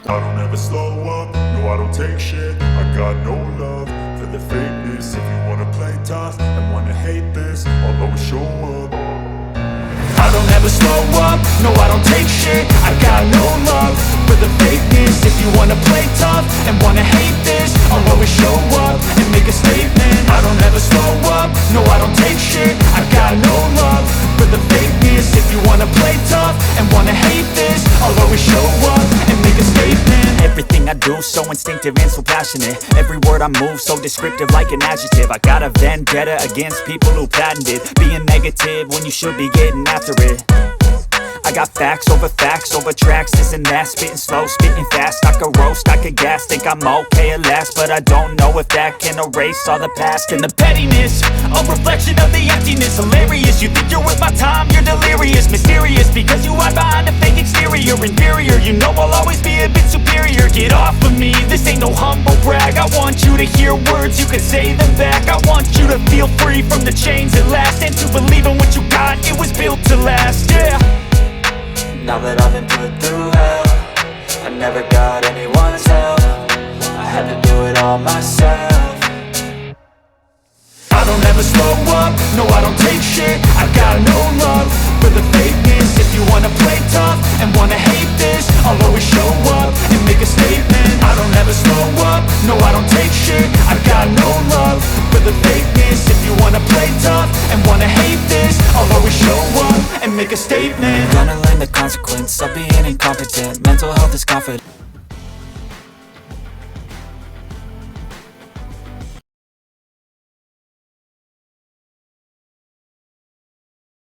I don't ever slow up, no I don't take shit. I got no love for the fakeness. If you wanna play tough and wanna hate this, I'll always show up. I don't ever slow up, no I don't take shit. I got no love for the fakeness. If you wanna play tough and wanna hate this, I'll always show up and make a statement. I don't ever slow up, no I don't take shit. I got no love for the fakeness. If you wanna play tough and wanna hate this, I'll always show up and make a statement. Everything I do so instinctive and so passionate. Every word I move so descriptive like an adjective. I got a vendetta against people who patented being negative when you should be getting after it. I got facts over tracks, this and that. Spitting slow, spitting fast. I could roast, I could gas. Think I'm okay at last, but I don't know if that can erase all the past. And the pettiness, a reflection of the emptiness. Hilarious, you think you're worth my time, you're delirious. Mysterious, because you hide behind a fake exterior. Inferior, you know I'll always be a bit superior. Get off of me, this ain't no humble brag. I want you to hear words, you can say them back. I want you to feel free from the chains at last, and to believe in what you got, it was built to last, yeah. Now that I've been put through hell, I never got anyone's help. I had to do it all myself. I don't ever slow up, no I don't take shit. I got no love for the fakeness. If you wanna play tough and wanna hate this, I'll always show up and make a statement. I don't ever slow up, no I don't take shit. I got no love for the fakeness. If you wanna play tough and wanna hate this, I'll always show up and make a statement. Gonna learn the consequence of being incompetent. Mental health is confident.